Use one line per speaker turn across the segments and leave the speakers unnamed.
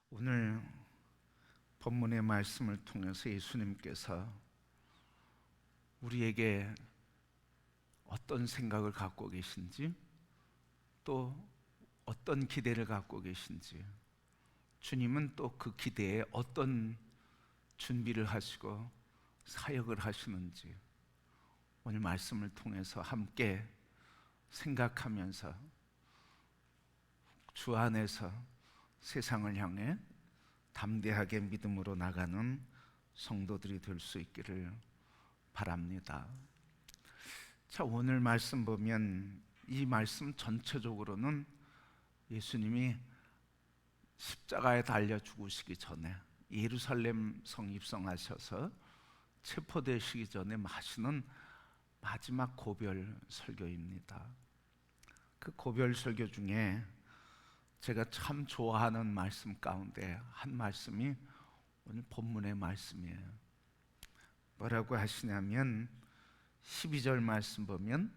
오늘 본문의 말씀을 통해서 예수님께서 우리에게 어떤 생각을 갖고 계신지, 또 어떤 기대를 갖고 계신지, 주님은 또 그 기대에 어떤 준비를 하시고 사역을 하시는지 오늘 말씀을 통해서 함께 생각하면서 주 안에서 세상을 향해 담대하게 믿음으로 나가는 성도들이 될 수 있기를 바랍니다. 자, 오늘 말씀 보면 이 말씀 전체적으로는 예수님이 십자가에 달려 죽으시기 전에 예루살렘 성 입성하셔서 체포되시기 전에 하시는 마지막 고별 설교입니다. 그 고별 설교 중에 제가 참 좋아하는 말씀 가운데 한 말씀이 오늘 본문의 말씀이에요. 뭐라고 하시냐면 12절 말씀 보면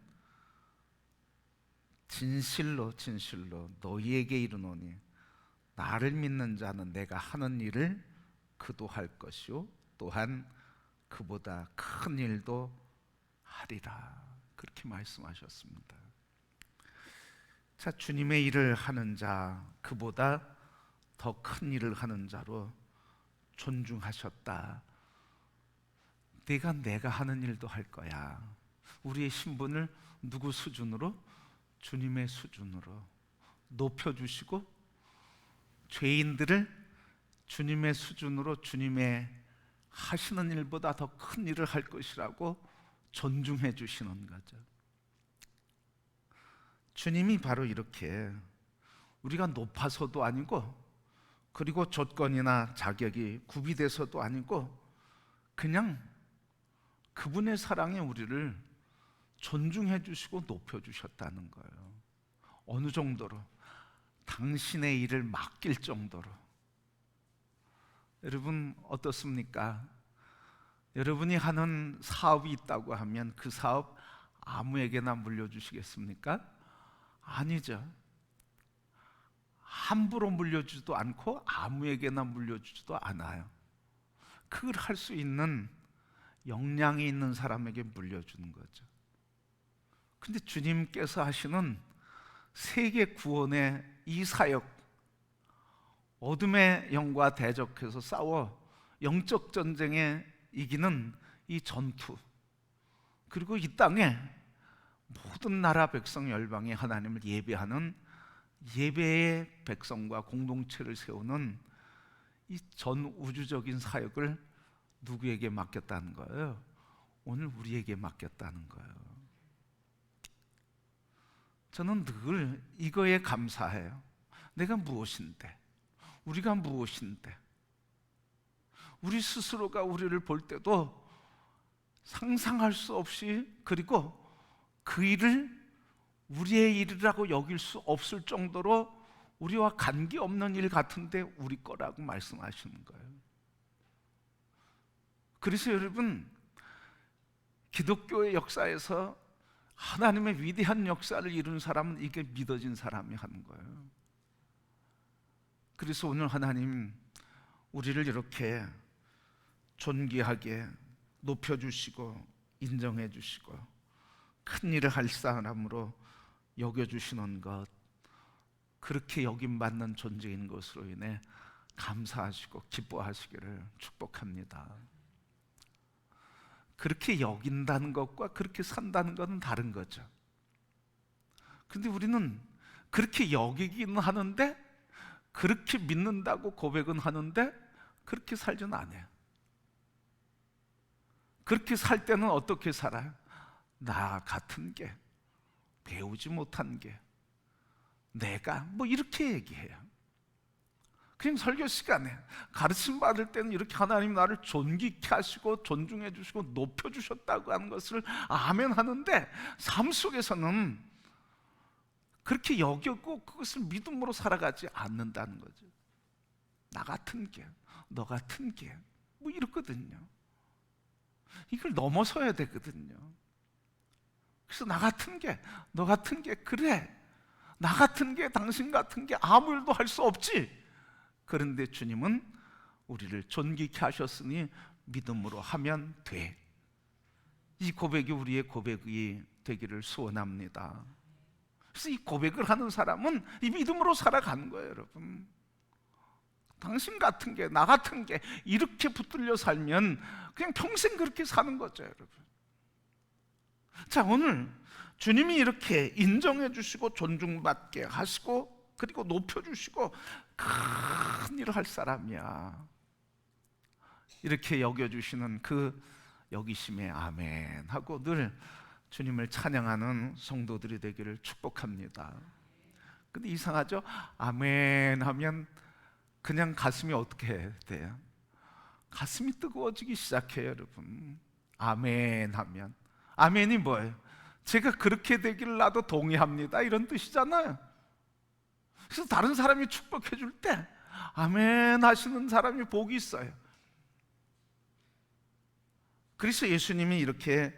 진실로 진실로 너희에게 이르노니 나를 믿는 자는 내가 하는 일을 그도 할 것이요 또한 그보다 큰 일도 하리라, 그렇게 말씀하셨습니다. 자, 주님의 일을 하는 자, 그보다 더 큰 일을 하는 자로 존중하셨다. 내가 하는 일도 할 거야. 우리의 신분을 누구 수준으로? 주님의 수준으로 높여주시고, 죄인들을 주님의 수준으로 주님의 하시는 일보다 더 큰 일을 할 것이라고 존중해 주시는 거죠. 주님이 바로 이렇게 우리가 높아서도 아니고, 그리고 조건이나 자격이 구비돼서도 아니고, 그냥 그분의 사랑에 우리를 존중해 주시고 높여 주셨다는 거예요. 어느 정도로? 당신의 일을 맡길 정도로. 여러분 어떻습니까? 여러분이 하는 사업이 있다고 하면 그 사업 아무에게나 물려주시겠습니까? 아니죠. 함부로 물려주지도 않고 아무에게나 물려주지도 않아요. 그걸 할 수 있는 역량이 있는 사람에게 물려주는 거죠. 근데 주님께서 하시는 세계 구원의 이 사역, 어둠의 영과 대적해서 싸워 영적 전쟁에 이기는 이 전투, 그리고 이 땅에 모든 나라 백성 열방이 하나님을 예배하는 예배의 백성과 공동체를 세우는 이 전 우주적인 사역을 누구에게 맡겼다는 거예요? 오늘 우리에게 맡겼다는 거예요. 저는 늘 이거에 감사해요. 내가 무엇인데, 우리가 무엇인데, 우리 스스로가 우리를 볼 때도 상상할 수 없이, 그리고 그 일을 우리의 일이라고 여길 수 없을 정도로 우리와 관계없는 일 같은데 우리 거라고 말씀하시는 거예요. 그래서 여러분, 기독교의 역사에서 하나님의 위대한 역사를 이룬 사람은 이게 믿어진 사람이 하는 거예요. 그래서 오늘 하나님 우리를 이렇게 존귀하게 높여주시고 인정해 주시고 큰 일을 할 사람으로 여겨주시는 것, 그렇게 여김받는 존재인 것으로 인해 감사하시고 기뻐하시기를 축복합니다. 그렇게 여긴다는 것과 그렇게 산다는 것은 다른 거죠. 근데 우리는 그렇게 여기기는 하는데, 그렇게 믿는다고 고백은 하는데 그렇게 살지는 않아요. 그렇게 살 때는 어떻게 살아요? 나 같은 게, 배우지 못한 게, 내가 뭐 이렇게 얘기해요. 그냥 설교 시간에 가르침 받을 때는 이렇게 하나님 나를 존귀케 하시고 존중해 주시고 높여 주셨다고 하는 것을 아멘 하는데, 삶 속에서는 그렇게 여겼고 그것을 믿음으로 살아가지 않는다는 거죠. 나 같은 게, 너 같은 게, 뭐 이렇거든요. 이걸 넘어서야 되거든요. 그래서 나 같은 게, 너 같은 게, 그래, 나 같은 게, 당신 같은 게 아무 일도 할 수 없지, 그런데 주님은 우리를 존귀케 하셨으니 믿음으로 하면 돼. 이 고백이 우리의 고백이 되기를 소원합니다. 그래서 이 고백을 하는 사람은 이 믿음으로 살아가는 거예요, 여러분. 당신 같은 게, 나 같은 게 이렇게 붙들려 살면 그냥 평생 그렇게 사는 거죠, 여러분. 자, 오늘 주님이 이렇게 인정해 주시고 존중받게 하시고 그리고 높여주시고 큰 일을 할 사람이야, 이렇게 여겨주시는 그 여기심에 아멘 하고 늘 주님을 찬양하는 성도들이 되기를 축복합니다. 근데 이상하죠? 아멘 하면 그냥 가슴이 어떻게 돼요? 가슴이 뜨거워지기 시작해요, 여러분. 아멘 하면. 아멘이 뭐예요? 제가 그렇게 되기를 나도 동의합니다, 이런 뜻이잖아요. 그래서 다른 사람이 축복해 줄 때 아멘 하시는 사람이 복이 있어요. 그래서 예수님이 이렇게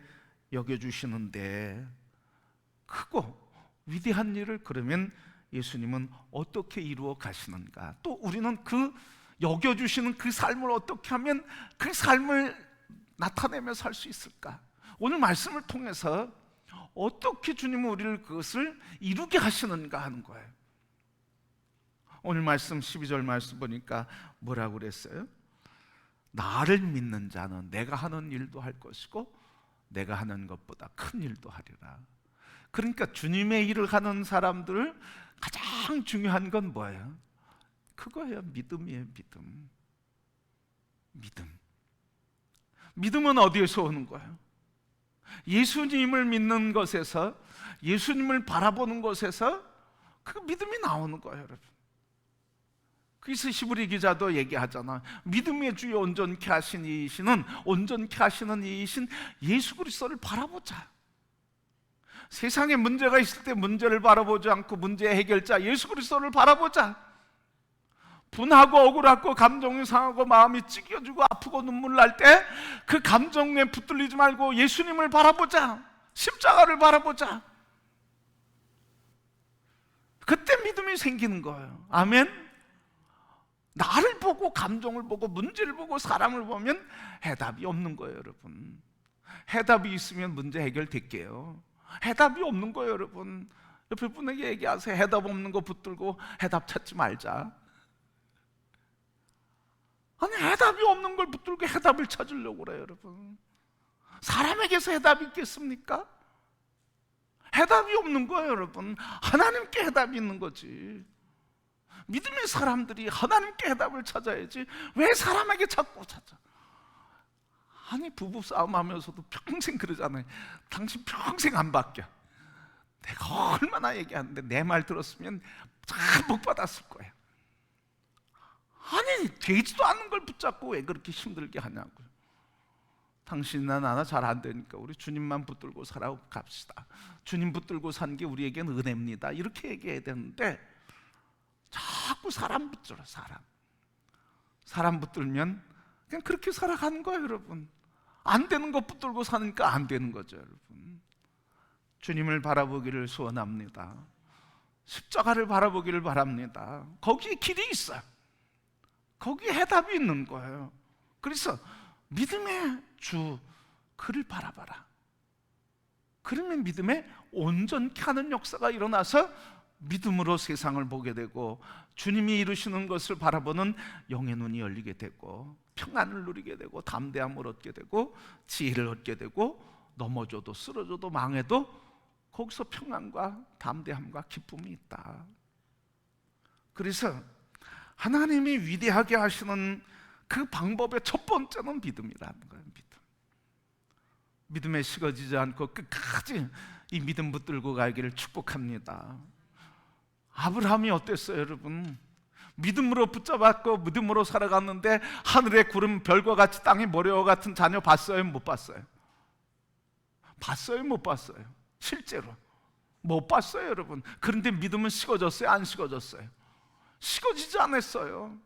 여겨주시는데 크고 위대한 일을 그러면 예수님은 어떻게 이루어 가시는가? 또 우리는 그 여겨주시는 그 삶을 어떻게 하면 그 삶을 나타내며 살 수 있을까? 오늘 말씀을 통해서 어떻게 주님은 우리를 그것을 이루게 하시는가 하는 거예요. 오늘 말씀 12절 말씀 보니까 뭐라고 그랬어요? 나를 믿는 자는 내가 하는 일도 할 것이고 내가 하는 것보다 큰 일도 하리라. 그러니까 주님의 일을 하는 사람들 가장 중요한 건 뭐예요? 그거예요. 믿음이에요. 믿음. 믿음은 어디에서 오는 거예요? 예수님을 믿는 것에서, 예수님을 바라보는 것에서 그 믿음이 나오는 거예요, 여러분. 그래서 히브리 기자도 얘기하잖아. 믿음의 주여 온전케 하신 이이시는, 온전케 하시는 이이신 예수 그리스도를 바라보자. 세상에 문제가 있을 때 문제를 바라보지 않고 문제의 해결자 예수 그리스도를 바라보자. 분하고 억울하고 감정이 상하고 마음이 찢겨지고 아프고 눈물 날 때 그 감정에 붙들리지 말고 예수님을 바라보자. 십자가를 바라보자. 그때 믿음이 생기는 거예요. 아멘. 나를 보고 감정을 보고 문제를 보고 사람을 보면 해답이 없는 거예요, 여러분. 해답이 있으면 문제 해결될게요. 해답이 없는 거예요, 여러분. 옆에 분에게 얘기하세요. 해답 없는 거 붙들고 해답 찾지 말자. 아니, 해답이 없는 걸 붙들고 해답을 찾으려고 그래요, 여러분. 사람에게서 해답이 있겠습니까? 해답이 없는 거예요, 여러분. 하나님께 해답이 있는 거지. 믿음의 사람들이 하나님께 해답을 찾아야지 왜 사람에게 자꾸 찾아? 아니, 부부싸움 하면서도 평생 그러잖아요. 당신 평생 안 바뀌어. 내가 얼마나 얘기하는데 내 말 들었으면 잘 복 받았을 거야. 아니, 되지도 않는 걸 붙잡고 왜 그렇게 힘들게 하냐고요. 당신이나 나나 잘 안 되니까 우리 주님만 붙들고 살아 갑시다. 주님 붙들고 산 게 우리에게는 은혜입니다, 이렇게 얘기해야 되는데 자꾸 사람 붙들어. 사람 붙들면 그냥 그렇게 살아가는 거예요, 여러분. 안 되는 것 붙들고 사니까 안 되는 거죠, 여러분. 주님을 바라보기를 소원합니다. 십자가를 바라보기를 바랍니다. 거기에 길이 있어요. 거기에 해답이 있는 거예요. 그래서 믿음의 주 그를 바라봐라. 그러면 믿음에 온전케 하는 역사가 일어나서 믿음으로 세상을 보게 되고 주님이 이루시는 것을 바라보는 영의 눈이 열리게 되고 평안을 누리게 되고 담대함을 얻게 되고 지혜를 얻게 되고 넘어져도 쓰러져도 망해도 거기서 평안과 담대함과 기쁨이 있다. 그래서 하나님이 위대하게 하시는 그 방법의 첫 번째는 믿음이라는 거예요. 믿음에 식어지지 않고 끝까지 이 믿음 붙들고 가기를 축복합니다. 아브라함이 어땠어요, 여러분? 믿음으로 붙잡았고 믿음으로 살아갔는데 하늘의 구름 별과 같이 땅의 모래와 같은 자녀 봤어요, 못 봤어요? 봤어요, 못 봤어요? 실제로 못 봤어요, 여러분. 그런데 믿음은 식어졌어요, 안 식어졌어요? 식어지지 않았어요.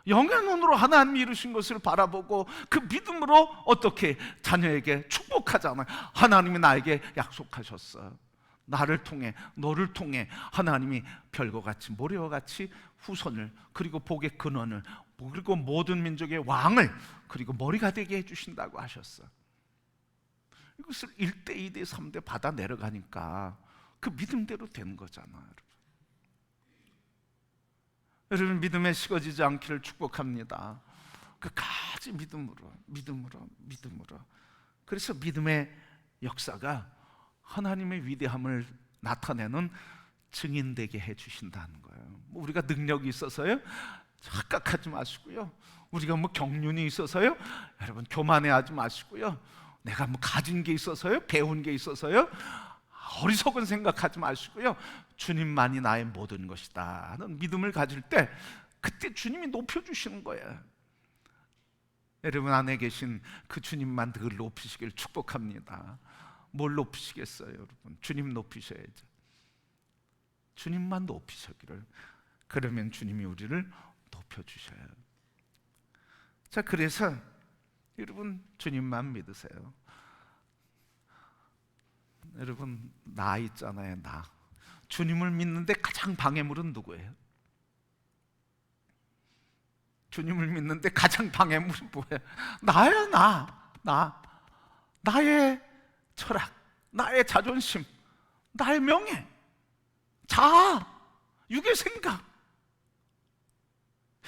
영의 눈으로 하나님이 이루신 것을 바라보고 그 믿음으로 어떻게 자녀에게 축복하잖아요. 하나님이 나에게 약속하셨어. 나를 통해, 너를 통해 하나님이 별과 같이 모래와 같이 후손을, 그리고 복의 근원을, 그리고 모든 민족의 왕을, 그리고 머리가 되게 해주신다고 하셨어. 이것을 1대, 2대, 3대 받아 내려가니까 그 믿음대로 되는 거잖아. 여러분, 믿음에 식어지지 않기를 축복합니다. 끝까지 믿음으로. 그래서 믿음의 역사가 하나님의 위대함을 나타내는 증인되게 해주신다는 거예요. 우리가 능력이 있어서요? 착각하지 마시고요. 우리가 뭐 경륜이 있어서요? 여러분, 교만해하지 마시고요. 내가 뭐 가진 게 있어서요? 배운 게 있어서요? 어리석은 생각하지 마시고요. 주님만이 나의 모든 것이다 하는 믿음을 가질 때, 그때 주님이 높여주시는 거예요. 여러분 안에 계신 그 주님만 늘 높이시길 축복합니다. 뭘 높이시겠어요, 여러분? 주님 높이셔야죠. 주님만 높이시기를. 그러면 주님이 우리를 높여주셔요. 자, 그래서 여러분, 주님만 믿으세요. 여러분, 나 있잖아요, 나. 주님을 믿는데 가장 방해물은 누구예요? 주님을 믿는데 가장 방해물이 뭐예요? 나야, 나. 나의 철학, 나의 자존심, 나의 명예, 자아, 육의 생각.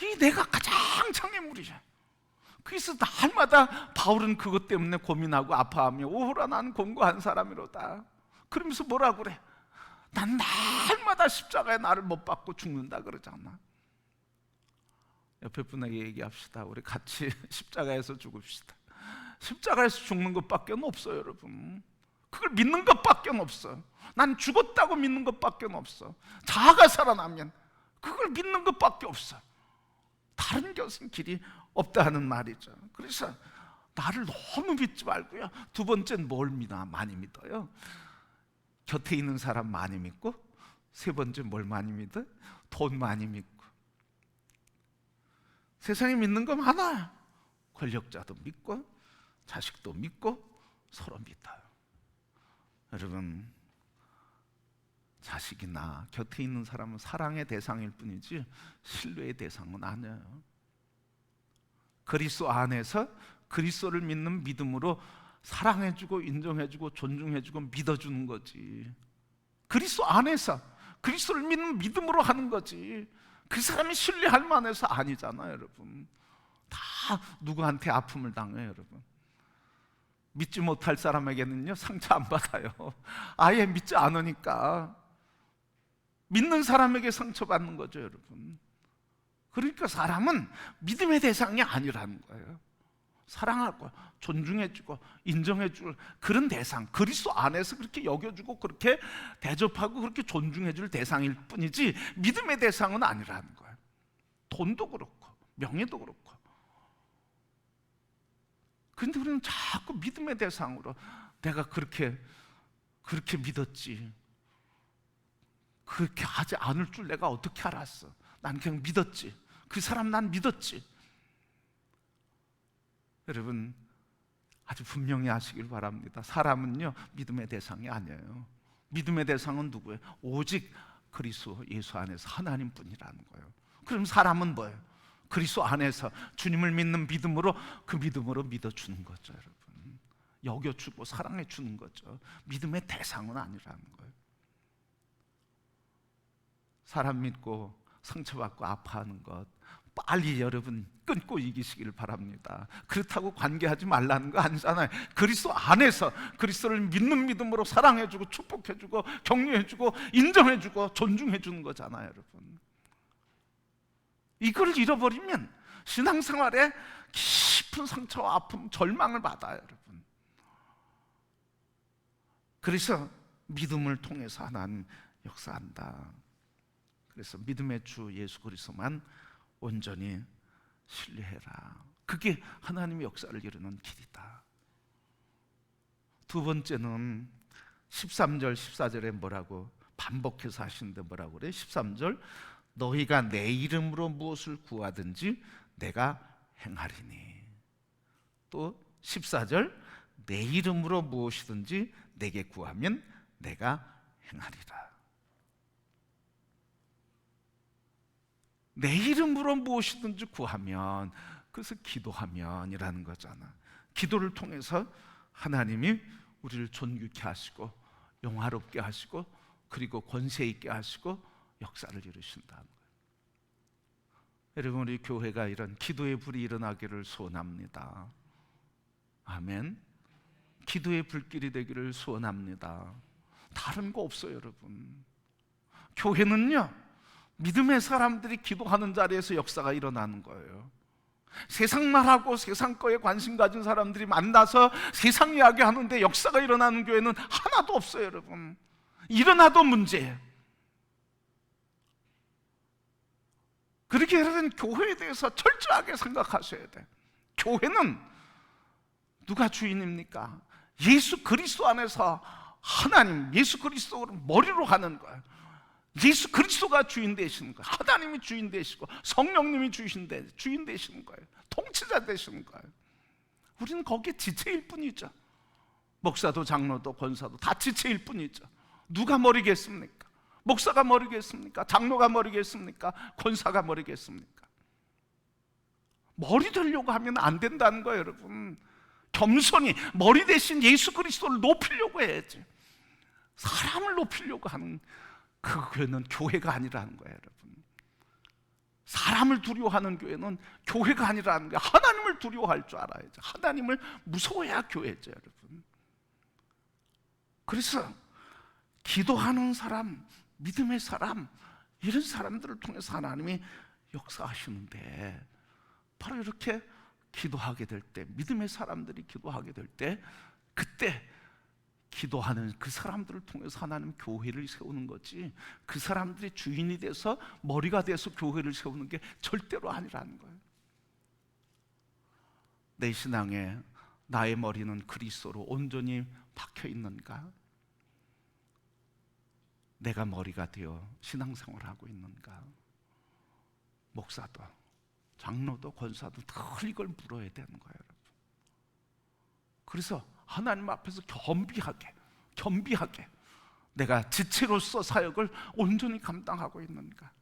이 내가 가장 장애물이야. 그래서 날마다 바울은 그것 때문에 고민하고 아파하며, 오호라 나는 공고한 사람이로다. 그러면서 뭐라 그래? 난 날마다 십자가에 나를 못 박고 죽는다 그러잖아. 옆에 분에게 얘기합시다. 우리 같이 십자가에서 죽읍시다. 십자가에서 죽는 것밖에 없어요, 여러분. 그걸 믿는 것밖에 없어. 난 죽었다고 믿는 것밖에 없어. 자아가 살아나면 그걸 믿는 것밖에 없어. 다른 것은 길이 없다는 말이죠. 그래서 나를 너무 믿지 말고요. 두 번째는 뭘 많이 믿어요? 곁에 있는 사람 많이 믿고, 세 번째 뭘 많이 믿어? 돈 많이 믿고. 세상에 믿는 거 많아요. 권력자도 믿고, 자식도 믿고, 서로 믿어요. 여러분, 자식이나 곁에 있는 사람은 사랑의 대상일 뿐이지 신뢰의 대상은 아니에요. 그리스도 안에서 그리스도를 믿는 믿음으로 사랑해주고 인정해주고 존중해주고 믿어주는 거지. 그리스도 안에서 그리스도를 믿는 믿음으로 하는 거지. 그 사람이 신뢰할 만해서 아니잖아요, 여러분. 다 누구한테 아픔을 당해요, 여러분. 믿지 못할 사람에게는요, 상처 안 받아요. 아예 믿지 않으니까. 믿는 사람에게 상처받는 거죠, 여러분. 그러니까 사람은 믿음의 대상이 아니라는 거예요. 사랑하고 존중해주고 인정해줄 그런 대상, 그리스도 안에서 그렇게 여겨주고 그렇게 대접하고 그렇게 존중해줄 대상일 뿐이지 믿음의 대상은 아니라는 거예요. 돈도 그렇고 명예도 그렇고. 그런데 우리는 자꾸 믿음의 대상으로, 내가 그렇게 믿었지, 그렇게 하지 않을 줄 내가 어떻게 알았어? 난 그냥 믿었지. 그 사람 난 믿었지. 여러분, 아주 분명히 아시길 바랍니다. 사람은요, 믿음의 대상이 아니에요. 믿음의 대상은 누구예요? 오직 그리스도 예수 안에서 하나님뿐이라는 거예요. 그럼 사람은 뭐예요? 그리스도 안에서 주님을 믿는 믿음으로, 그 믿음으로 믿어주는 거죠, 여러분. 여겨주고 사랑해주는 거죠. 믿음의 대상은 아니라는 거예요. 사람 믿고 상처받고 아파하는 것 빨리 여러분 끊고 이기시길 바랍니다. 그렇다고 관계하지 말라는 거 아니잖아요. 그리스도 안에서 그리스도를 믿는 믿음으로 사랑해주고 축복해주고 격려해주고 인정해주고 존중해주는 거잖아요, 여러분. 이걸 잃어버리면 신앙생활에 깊은 상처와 아픔, 절망을 받아요, 여러분. 그래서 믿음을 통해서 하나님 역사한다. 그래서 믿음의 주 예수 그리스도만 온전히 신뢰해라. 그게 하나님의 역사를 이루는 길이다. 두 번째는 13절 14절에 뭐라고 반복해서 하시는데 뭐라고 그래? 13절, 너희가 내 이름으로 무엇을 구하든지 내가 행하리니. 또 14절, 내 이름으로 무엇이든지 내게 구하면 내가 행하리라. 내 이름으로 무엇이든지 구하면, 그래서 기도하면이라는 거잖아. 기도를 통해서 하나님이 우리를 존귀케 하시고 영화롭게 하시고 그리고 권세 있게 하시고 역사를 이루신다는 거예요. 여러분, 우리 교회가 이런 기도의 불이 일어나기를 소원합니다. 아멘. 기도의 불길이 되기를 소원합니다. 다른 거 없어요, 여러분. 교회는요, 믿음의 사람들이 기도하는 자리에서 역사가 일어나는 거예요. 세상 말하고 세상 거에 관심 가진 사람들이 만나서 세상 이야기 하는데 역사가 일어나는 교회는 하나도 없어요, 여러분. 일어나도 문제예요. 그렇게 여러분, 교회에 대해서 철저하게 생각하셔야 돼. 교회는 누가 주인입니까? 예수 그리스도 안에서 하나님, 예수 그리스도를 머리로 가는 거예요. 예수 그리스도가 주인 되시는 거예요. 하나님이 주인 되시고 성령님이 주인 되시는 거예요. 통치자 되시는 거예요. 우리는 거기에 지체일 뿐이죠. 목사도 장로도 권사도 다 지체일 뿐이죠. 누가 머리겠습니까? 목사가 머리겠습니까? 장로가 머리겠습니까? 권사가 머리겠습니까? 머리 되려고 하면 안 된다는 거예요, 여러분. 겸손히 머리 대신 예수 그리스도를 높이려고 해야지. 사람을 높이려고 하는 그 교회는 교회가 아니라는 거예요, 여러분. 사람을 두려워하는 교회는 교회가 아니라는 거예요. 하나님을 두려워할 줄 알아야죠. 하나님을 무서워해야 교회죠, 여러분. 그래서 기도하는 사람, 믿음의 사람, 이런 사람들을 통해서 하나님이 역사하시는데, 바로 이렇게 기도하게 될 때, 믿음의 사람들이 기도하게 될 때, 그때 기도하는 그 사람들을 통해서 하나님 교회를 세우는 거지, 그 사람들이 주인이 돼서 머리가 돼서 교회를 세우는 게 절대로 아니라는 거예요. 내 신앙에 나의 머리는 그리스도로 온전히 박혀 있는가? 내가 머리가 되어 신앙생활을 하고 있는가? 목사도 장로도 권사도 늘 이걸 물어야 되는 거예요, 여러분. 그래서 하나님 앞에서 겸비하게 내가 지체로서 사역을 온전히 감당하고 있는가,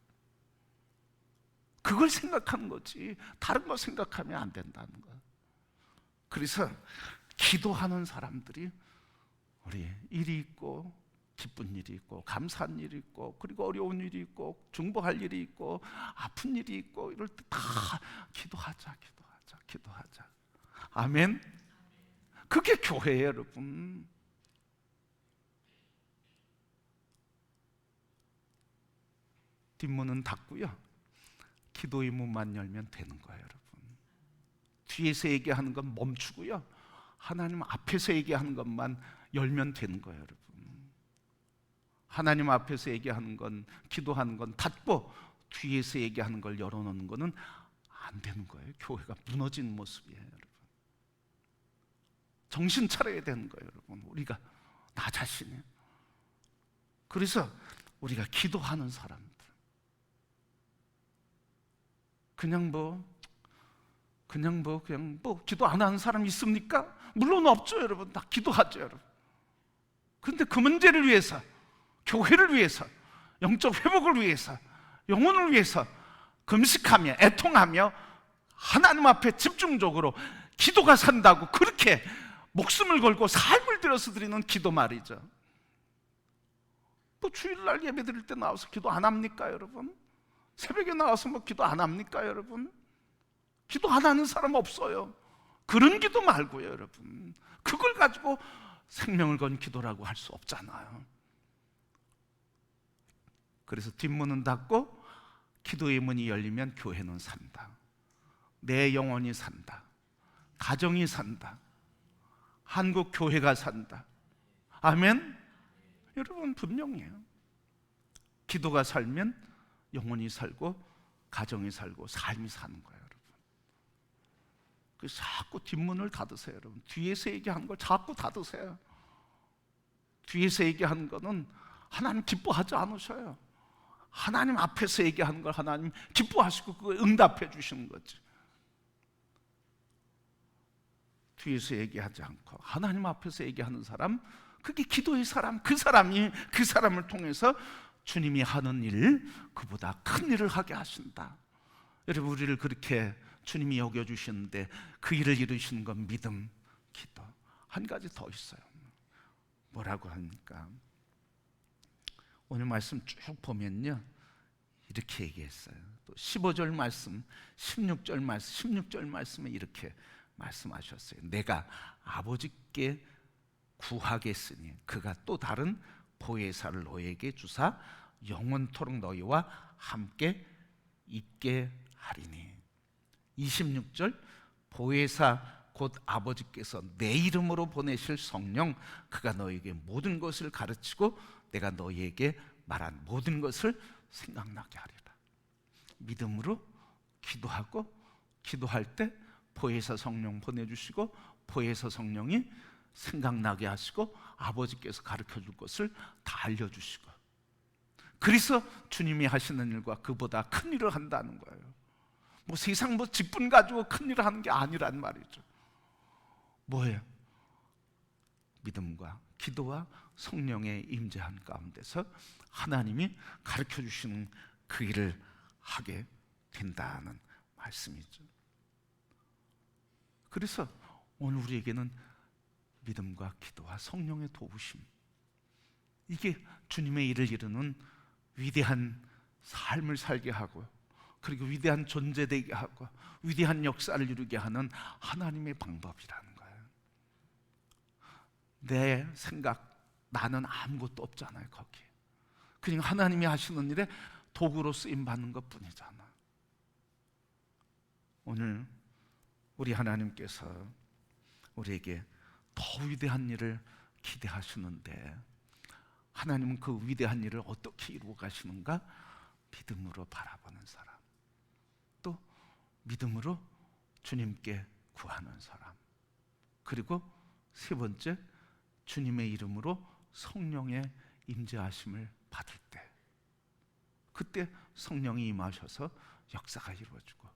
그걸 생각하는 거지 다른 거 생각하면 안 된다는 거예요. 그래서 기도하는 사람들이 우리 일이 있고 기쁜 일이 있고 감사한 일이 있고 그리고 어려운 일이 있고 중보할 일이 있고 아픈 일이 있고 이럴 때 다 기도하자. 아멘. 그게 교회예요, 여러분. 뒷문은 닫고요, 기도의 문만 열면 되는 거예요, 여러분. 뒤에서 얘기하는 건 멈추고요, 하나님 앞에서 얘기하는 것만 열면 되는 거예요, 여러분. 하나님 앞에서 얘기하는 건, 기도하는 건 닫고 뒤에서 얘기하는 걸 열어놓는 거는 안 되는 거예요. 교회가 무너진 모습이에요, 여러분. 정신 차려야 되는 거예요, 여러분. 우리가 나 자신이. 그래서 우리가 기도하는 사람들, 그냥 기도 안 하는 사람 있습니까? 물론 없죠, 여러분. 다 기도하죠, 여러분. 그런데 그 문제를 위해서, 교회를 위해서, 영적 회복을 위해서, 영혼을 위해서 금식하며 애통하며 하나님 앞에 집중적으로 기도가 산다고 그렇게 목숨을 걸고 삶을 들여서 드리는 기도 말이죠. 뭐 주일날 예배 드릴 때 나와서 기도 안 합니까, 여러분? 새벽에 나와서 뭐 기도 안 합니까, 여러분? 기도 안 하는 사람 없어요. 그런 기도 말고요, 여러분. 그걸 가지고 생명을 건 기도라고 할 수 없잖아요. 그래서 뒷문은 닫고 기도의 문이 열리면 교회는 산다. 내 영혼이 산다. 가정이 산다. 한국 교회가 산다. 아멘? 여러분, 분명해요. 기도가 살면 영혼이 살고 가정이 살고 삶이 사는 거예요, 여러분. 그래서 자꾸 뒷문을 닫으세요, 여러분. 뒤에서 얘기하는 걸 자꾸 닫으세요. 뒤에서 얘기하는 거는 하나님 기뻐하지 않으셔요. 하나님 앞에서 얘기하는 걸 하나님 기뻐하시고 그거 응답해 주시는 거지. 뒤에서 얘기하지 않고 하나님 앞에서 얘기하는 사람, 그게 기도의 사람, 그 사람이 그 사람을 통해서 주님이 하는 일, 그보다 큰 일을 하게 하신다. 여러분, 우리를 그렇게 주님이 여겨주시는데 그 일을 이루시는 건 믿음, 기도. 한 가지 더 있어요. 뭐라고 합니까? 오늘 말씀 쭉 보면요, 이렇게 얘기했어요. 또 15절 말씀, 16절 말씀에 이렇게 말씀하셨어요. 내가 아버지께 구하겠으니 그가 또 다른 보혜사를 너에게 주사 영원토록 너희와 함께 있게 하리니. 26절, 보혜사 곧 아버지께서 내 이름으로 보내실 성령, 그가 너에게 모든 것을 가르치고 내가 너희에게 말한 모든 것을 생각나게 하리라. 믿음으로 기도하고, 기도할 때 보혜사 성령 보내주시고, 보혜사 성령이 생각나게 하시고, 아버지께서 가르쳐 줄 것을 다 알려주시고, 그래서 주님이 하시는 일과 그보다 큰 일을 한다는 거예요. 뭐 세상 뭐 직분 가지고 큰 일을 하는 게 아니란 말이죠. 뭐예요? 믿음과 기도와 성령의 임재한 가운데서 하나님이 가르쳐 주시는 그 일을 하게 된다는 말씀이죠. 그래서 오늘 우리에게는 믿음과 기도와 성령의 도우심, 이게 주님의 일을 이루는 위대한 삶을 살게 하고, 그리고 위대한 존재되게 하고 위대한 역사를 이루게 하는 하나님의 방법이라는 거예요. 내 생각, 나는 아무것도 없잖아요. 거기에 그냥 하나님이 하시는 일에 도구로 쓰임받는 것뿐이잖아. 오늘 우리 하나님께서 우리에게 더 위대한 일을 기대하시는데, 하나님은 그 위대한 일을 어떻게 이루어 가시는가? 믿음으로 바라보는 사람, 또 믿음으로 주님께 구하는 사람, 그리고 세 번째, 주님의 이름으로 성령의 임재하심을 받을 때, 그때 성령이 임하셔서 역사가 이루어지고,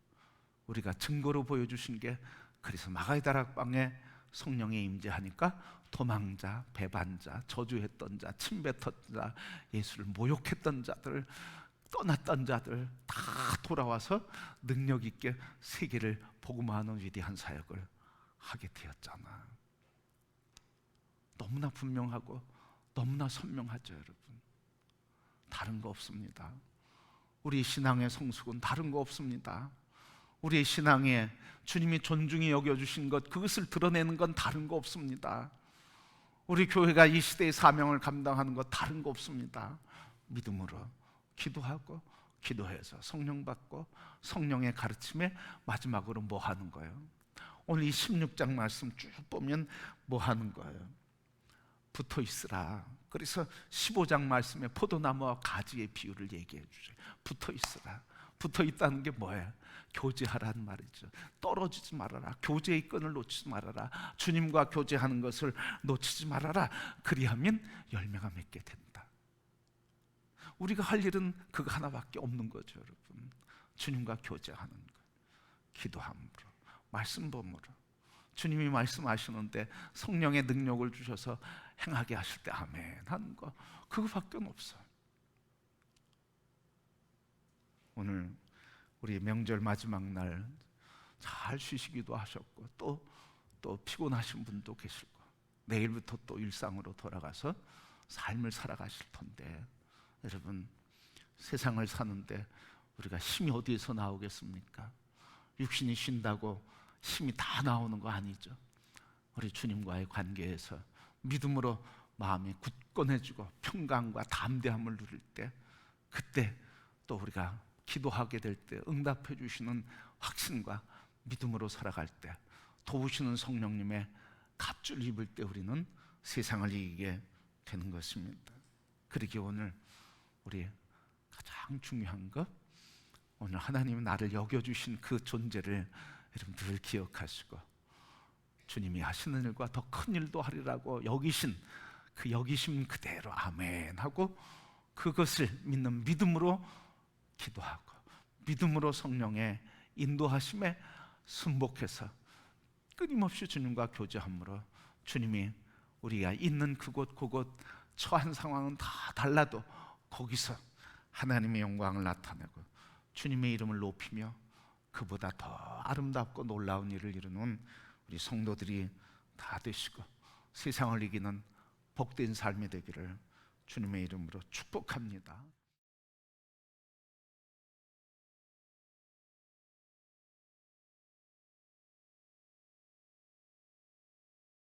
우리가 증거로 보여주신 게, 그래서 마가의 다락방에 성령의 임재하니까 도망자, 배반자, 저주했던 자, 침뱉었던 자, 예수를 모욕했던 자들, 떠났던 자들 다 돌아와서 능력 있게 세계를 복음화하는 위대한 사역을 하게 되었잖아. 너무나 분명하고 너무나 선명하죠, 여러분. 다른 거 없습니다. 우리 신앙의 성숙은 다른 거 없습니다. 우리의 신앙에 주님이 존중히 여겨주신 것, 그것을 드러내는 건 다른 거 없습니다. 우리 교회가 이 시대의 사명을 감당하는 것 다른 거 없습니다. 믿음으로 기도하고, 기도해서 성령 받고, 성령의 가르침에 마지막으로 뭐 하는 거예요? 오늘 이 16장 말씀 쭉 보면 뭐 하는 거예요? 붙어 있으라. 그래서 15장 말씀에 포도나무와 가지의 비유를 얘기해 주죠. 붙어 있으라. 붙어 있다는 게 뭐예요? 교제하라는 말이죠. 떨어지지 말아라. 교제의 끈을 놓치지 말아라. 주님과 교제하는 것을 놓치지 말아라. 그리하면 열매가 맺게 된다. 우리가 할 일은 그거 하나밖에 없는 거죠, 여러분. 주님과 교제하는 것, 기도함으로, 말씀 범으로. 주님이 말씀하시는데 성령의 능력을 주셔서 행하게 하실 때 아멘 하는 거, 그거밖에 없어요. 오늘 우리 명절 마지막 날 잘 쉬시기도 하셨고, 또 피곤하신 분도 계실 거, 내일부터 또 일상으로 돌아가서 삶을 살아가실 텐데, 여러분, 세상을 사는데 우리가 힘이 어디에서 나오겠습니까? 육신이 쉰다고 힘이 다 나오는 거 아니죠. 우리 주님과의 관계에서 믿음으로 마음이 굳건해지고 평강과 담대함을 누릴 때, 그때 또 우리가 기도하게 될 때 응답해 주시는 확신과 믿음으로 살아갈 때, 도우시는 성령님의 갑줄 입을 때 우리는 세상을 이기게 되는 것입니다. 그러기에 오늘 우리 가장 중요한 것, 오늘 하나님이 나를 여겨주신 그 존재를 여러분 늘 기억하시고, 주님이 하시는 일과 더 큰 일도 하리라고 여기신 그 여기심 그대로 아멘 하고, 그것을 믿는 믿음으로 기도하고, 믿음으로 성령의 인도하심에 순복해서 끊임없이 주님과 교제함으로 주님이 우리가 있는 그곳 처한 상황은 다 달라도 거기서 하나님의 영광을 나타내고 주님의 이름을 높이며 그보다 더 아름답고 놀라운 일을 이루는 우리 성도들이 다 되시고 세상을 이기는 복된 삶이 되기를 주님의 이름으로 축복합니다.